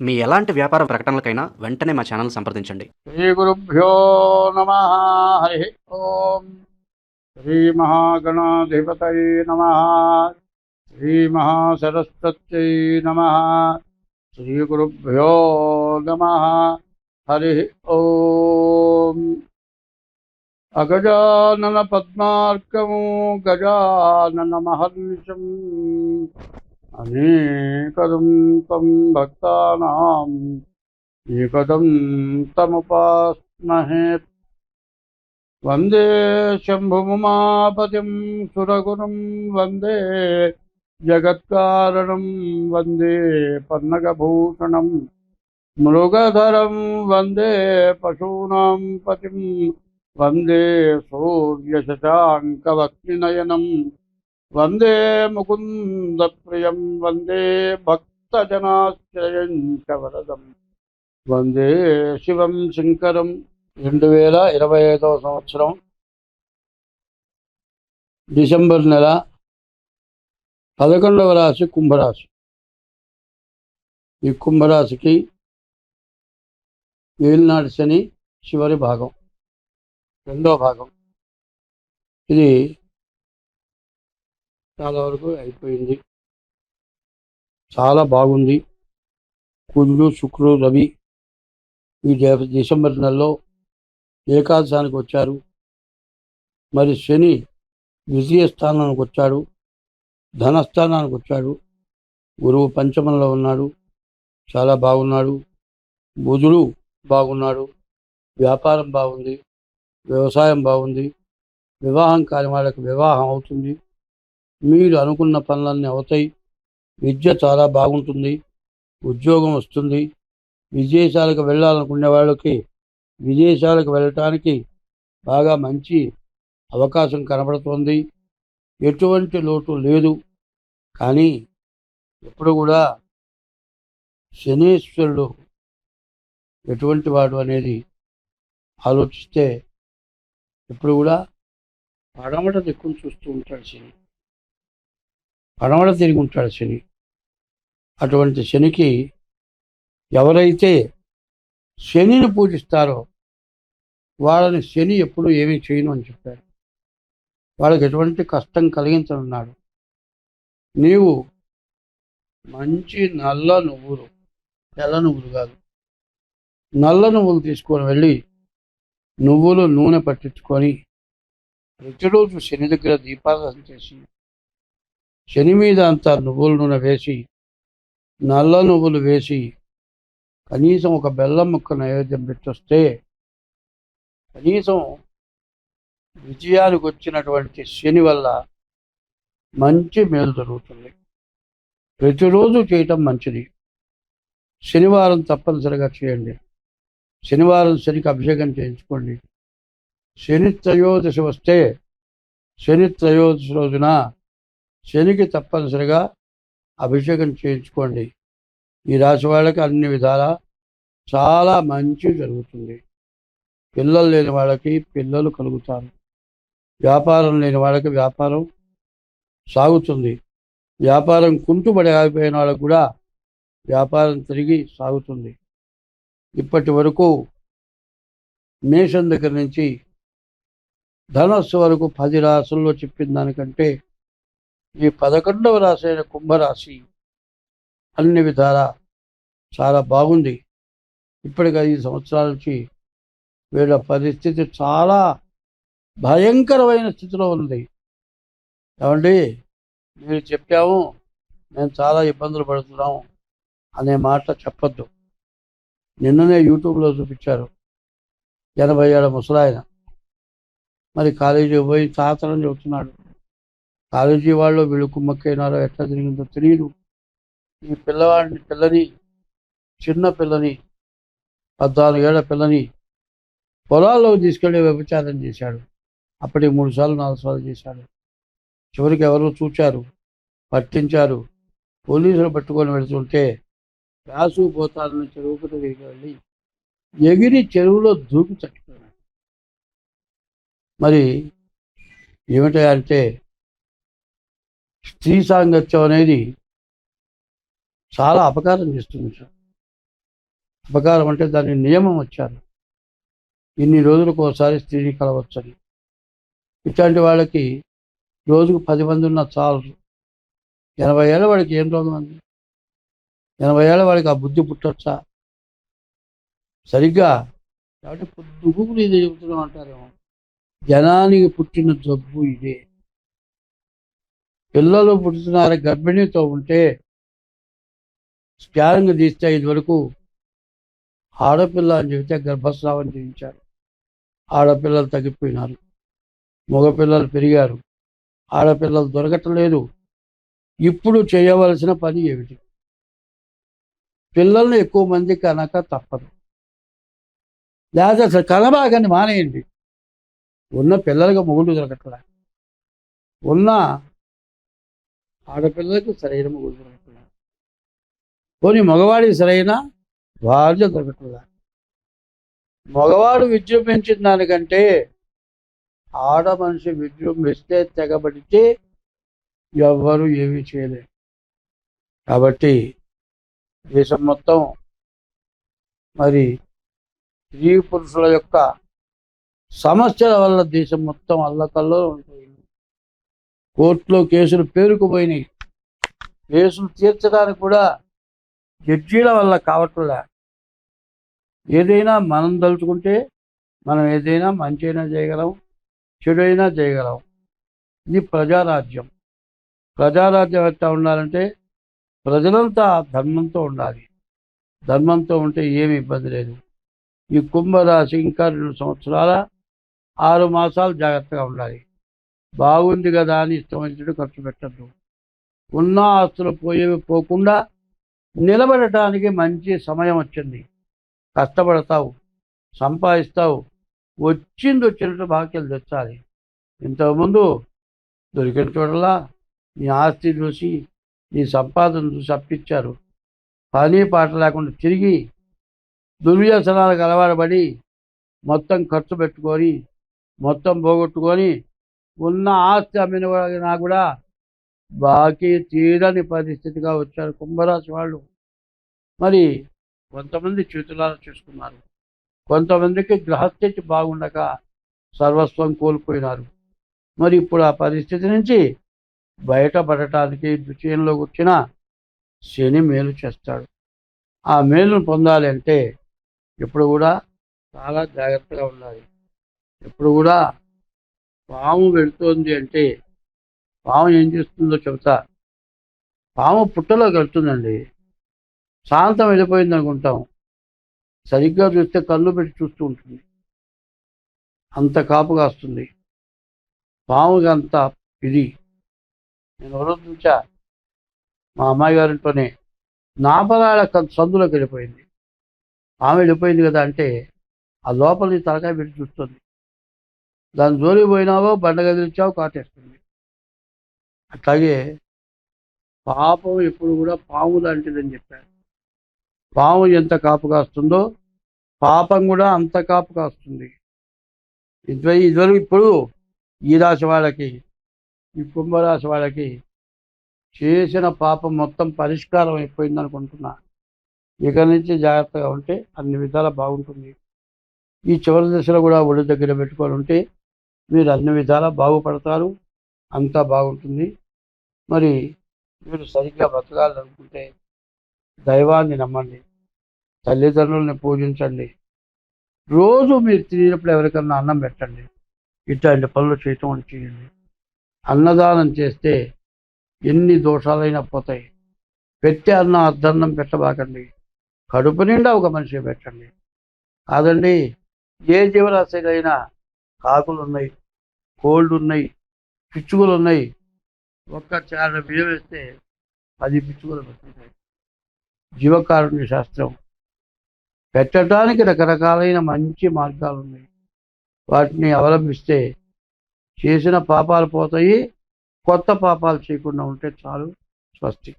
మీ ఎలాంటి వ్యాపార ప్రకటనలకైనా వెంటనే మా ఛానల్ సంప్రదించండి. శ్రీ గురుభ్యో నమ. హరి ఓం. శ్రీ మహాగణాధిపతయే నమ. శ్రీ మహాసరస్వత్యై నమ. శ్రీ గురుభ్యో నమ. హరి ఓం. అగజానన పద్మార్కము గజానన మహర్నిశం అనేకదం తం భక్తానాం ఏకదం తముపాస్మహే. వందే శంభుముమాపతిం సురగురుం వందే జగత్కారణం వందే పన్నగభూషణం మృగధరం వందే పశూనాం పతిం వందే సూర్యశశాంకవక్నినయనం వందే ముకుందప్రియం వందే భక్తజనాశ్రయం చ వరదం వందే శివం శంకరం. 2025 సంవత్సరం డిసెంబర్ నెల 11వ రాశి కుంభరాశి. ఈ కుంభరాశికి ఏలినాటి శని చివరి భాగం, రెండో భాగం. ఇది చాలా వరకు అయిపోయింది, చాలా బాగుంది. కుజుడు శుక్రుడు రవి ఈ డిసెంబర్ నెలలో ఏకాదశానికి వచ్చారు. మరి శని ద్వితీయ స్థానానికి వచ్చాడు, ధనస్థానానికి వచ్చాడు. గురువు పంచమంలో ఉన్నాడు, చాలా బాగున్నాడు. బుధుడు బాగున్నాడు, వ్యాపారం బాగుంది, వ్యవసాయం బాగుంది. వివాహం కాని వాళ్ళకి వివాహం అవుతుంది, మీరు అనుకున్న పనులన్నీ అవుతాయి. విద్య చాలా బాగుంటుంది, ఉద్యోగం వస్తుంది. విదేశాలకు వెళ్ళాలనుకునే వాళ్ళకి విదేశాలకు వెళ్ళటానికి బాగా మంచి అవకాశం కనబడుతుంది. ఎటువంటి లోటు లేదు. కానీ ఎప్పుడు కూడా శనీశ్వరుడు ఎటువంటి వాడు అనేది ఆలోచిస్తే ఎప్పుడు కూడా పడమట దిక్కును చూస్తూ ఉంటాడు శని, పడమట తిరిగి ఉంటాడు శని. అటువంటి శనికి ఎవరైతే శనిని పూజిస్తారో వాళ్ళని శని ఎప్పుడు ఏమీ చేయను అని చెప్పారు. వాళ్ళకి ఎటువంటి కష్టం కలిగించనున్నాడు. నీవు మంచి నల్ల నువ్వులు, తెల్ల నువ్వులు కాదు, నల్ల నువ్వులు తీసుకొని వెళ్ళి నువ్వులు నూనె పట్టించుకొని ప్రతిరోజు శని దగ్గర దీపారాధన చేసి శని మీద అంతా నువ్వుల నూనె వేసి నల్ల నువ్వులు వేసి కనీసం ఒక బెల్లం ముక్క నైవేద్యం పెట్టొస్తే కనీసం విజయానికి వచ్చినటువంటి శని వల్ల మంచి మేలు జరుగుతుంది. ప్రతిరోజు చేయటం మంచిది. శనివారం తప్పనిసరిగా చేయండి. శనివారం శనికి అభిషేకం చేయించుకోండి. శని త్రయోదశి వస్తే శని త్రయోదశి రోజున శనికి తప్పనిసరిగా అభిషేకం చేయించుకోండి. ఈ రాశి వాళ్ళకి అన్ని విధాలా చాలా మంచి జరుగుతుంది. పిల్లలు లేని వాళ్ళకి పిల్లలు కలుగుతారు. వ్యాపారం లేని వాళ్ళకి వ్యాపారం సాగుతుంది. వ్యాపారం కుంటుబడి ఆగిపోయిన వాళ్ళకు కూడా వ్యాపారం తిరిగి సాగుతుంది. ఇప్పటి వరకు మేషం దగ్గర నుంచి ధనస్సు వరకు 10 రాశుల్లో చెప్పిన దానికంటే ఈ 11వ రాశి అయిన కుంభరాశి అన్ని విధాలా చాలా బాగుంది. ఇప్పటికి 5 సంవత్సరాల నుంచి వీళ్ళ పరిస్థితి చాలా భయంకరమైన స్థితిలో ఉంది. ఏమండి, మీరు చెప్పాము మేము చాలా ఇబ్బందులు పడుతున్నాము అనే మాట చెప్పొద్దు. నిన్ననే యూట్యూబ్లో చూపించారు 80 ఏళ్ళ ముసలాయన. మరి కాలేజీ పోయి తాతలని చెబుతున్నాడు. కాలేజీ వాళ్ళు వీళ్ళు కుమ్మక్కైనారో ఎట్లా జరిగిందో తెలియదు. ఈ పిల్లని చిన్న పిల్లని 14 ఏళ్ల పిల్లని పొలాల్లో తీసుకెళ్లి వ్యభిచారం చేశాడు. అప్పటికి 3 సార్లు 4 సార్లు చేశాడు. చివరికి ఎవరో చూచారు, పట్టించారు. పోలీసులు పట్టుకొని వెళుతుంటే వ్యాసు పోతారని చెరువుకు తిరిగి వెళ్ళి ఎగిరి చెరువులో దూకి చచ్చిపోయాడు. మరి ఏమిటంటే స్త్రీ సాంగత్యం అనేది చాలా అపకారం చేస్తుంది సార్. అపకారం అంటే దాని నియమం వచ్చారు. ఇన్ని రోజులకు ఒకసారి స్త్రీని కలవచ్చని. ఇట్లాంటి వాళ్ళకి రోజుకు 10 మంది ఉన్న చాలు. 80 ఏళ్ళ వాడికి ఏం రోగం అండి? 80 ఏళ్ళ వాడికి ఆ బుద్ధి పుట్టొచ్చా? సరిగ్గా కాబట్టి పొద్దుగుకులు ఇది చెబుతున్నాం అంటారేమో. జనానికి పుట్టిన జబ్బు ఇదే. పిల్లలు పుడుతున్నారు గర్భిణీతో ఉంటే స్కానింగ్ తీస్తే ఇదివరకు ఆడపిల్ల అని చెబితే గర్భస్రావం చేయించారు. ఆడపిల్లలు తగ్గిపోయినారు, మగపిల్లలు పెరిగారు, ఆడపిల్లలు దొరకట్లేదు. ఇప్పుడు చేయవలసిన పని ఏమిటి? పిల్లల్ని ఎక్కువ మంది కనుక తప్పదు. లేదా అసలు కనబాగని మానేయండి. ఉన్న పిల్లలకు మొగుడు దొరకట్లే, ఉన్న ఆడపిల్లలకు సరైన మొగుడు దొరకట్లే, పోనీ మగవాడికి సరైన భార్య దొరకట్లే. మగవాడు విజృంభించిన దానికంటే ఆడ మనిషి విజృంభిస్తే తెగబడితే ఎవ్వరు ఏమీ చేయలేరు. కాబట్టి దేశం మొత్తం మరి స్త్రీ పురుషుల యొక్క సమస్యల వల్ల దేశం మొత్తం అల్లకల్లో ఉంటుంది. కోర్టులో కేసులు పేరుకుపోయినాయి. కేసులు తీర్చడానికి కూడా జడ్జీల వల్ల కావట్లే. ఏదైనా మనం తలుచుకుంటే మనం ఏదైనా మంచి అయినా చేయగలం, చెడు అయినా చేయగలం. ఇది ప్రజారాజ్యం. ప్రజారాజ్యం ఎట్లా ఉండాలంటే ప్రజలంతా ధర్మంతో ఉండాలి. ధర్మంతో ఉంటే ఏమి ఇబ్బంది లేదు. ఈ కుంభరాశి ఇంకా 2 సంవత్సరాల 6 మాసాలు జాగ్రత్తగా ఉండాలి. బాగుంది కదా అని ఇష్టం వచ్చినట్టు ఖర్చు పెట్టద్దు. ఉన్న ఆస్తులు పోయేవి పోకుండా నిలబడటానికి మంచి సమయం వచ్చింది. కష్టపడతావు, సంపాదిస్తావు, వచ్చినట్టు బాకీలు తెచ్చాలి. ఇంతకుముందు దొరికిన చోటలా నీ ఆస్తి చూసి నీ సంపాదన చూసి అప్పిచ్చారు. పని పాట లేకుండా తిరిగి దుర్వ్యసనాలకు అలవాటుపడి మొత్తం ఖర్చు పెట్టుకొని మొత్తం పోగొట్టుకొని ఉన్న ఆస్తి అమ్మినా కూడా బాకీ తీరని పరిస్థితిగా వచ్చారు కుంభరాశి వాళ్ళు. మరి కొంతమంది చేతులారా చేసుకున్నారు, కొంతమందికి గ్రహస్థితి బాగుండక సర్వస్వం కోల్పోయినారు. మరి ఇప్పుడు ఆ పరిస్థితి నుంచి బయటపడటానికి ద్వితీయంలోకి వచ్చిన శని మేలు చేస్తాడు. ఆ మేలును పొందాలి అంటే ఎప్పుడు కూడా చాలా జాగ్రత్తగా ఉండాలి. ఎప్పుడు కూడా పాము వెళుతోంది అంటే పాము ఏం చేస్తుందో చెబుతా. పాము పుట్టలోకి వెళ్తుందండి. శాంతం వెళ్ళిపోయింది అనుకుంటాం, సరిగ్గా చూస్తే కళ్ళు పెట్టి చూస్తూ ఉంటుంది. అంత కాపు కాస్తుంది పాముకి. అంత ఇది నేను ఎవరో చూసా, మా అమ్మాయి గారింట్లోనే నాపరాల సందులోకి వెళ్ళిపోయింది. ఆమె వెళ్ళిపోయింది కదా అంటే ఆ లోపలి తలకాయ పెట్టి చూస్తుంది. దాని జోలికి పోయినావో బండ గదిలిచ్చావో కాటేస్తుంది. అట్లాగే పాపం ఎప్పుడు కూడా పాము లాంటిదని చెప్పారు. పాము ఎంత కాపు కాస్తుందో పాపం కూడా అంత కాపు కాస్తుంది. ఇదివరకు ఇప్పుడు ఈ రాశి వాళ్ళకి, ఈ కుంభరాశి వాళ్ళకి చేసిన పాపం మొత్తం పరిష్కారం అయిపోయింది అనుకుంటున్నా. ఇక నుంచి జాగ్రత్తగా ఉంటే అన్ని విధాలా బాగుంటుంది. ఈ చివరి దశలో కూడా ఒళ్ళు దగ్గర పెట్టుకొని ఉంటే మీరు అన్ని విధాలా బాగుపడతారు, అంతా బాగుంటుంది. మరి మీరు సరిగ్గా బతకాలనుకుంటే దైవాన్ని నమ్మండి, తల్లిదండ్రుల్ని పూజించండి, రోజు మీరు తినేటప్పుడు ఎవరికన్నా అన్నం పెట్టండి. ఇట్లాంటి పనులు చేయటం చేయండి. అన్నదానం చేస్తే ఎన్ని దోషాలైనా పోతాయి. పెట్టే అన్నం అర్ధన్నం పెట్టబాకండి, కడుపు నిండా ఒక మనిషి పెట్టండి. కాదండి, ఏ జీవరాశికైనా కాకులు ఉన్నాయి, కోళ్ళు ఉన్నాయి, పిచ్చుకలు ఉన్నాయి. ఒక్క చార బియ్యం వేస్తే 10 పిచ్చుకలు పెట్టుకుంటాయి. జీవకారుణ్య శాస్త్రం. పెట్టడానికి రకరకాలైన మంచి మార్గాలు ఉన్నాయి. వాటిని అవలంబిస్తే చేసిన పాపాలు పోతాయి, కొత్త పాపాలు చేయకుండా ఉంటే చాలు. స్వస్తి.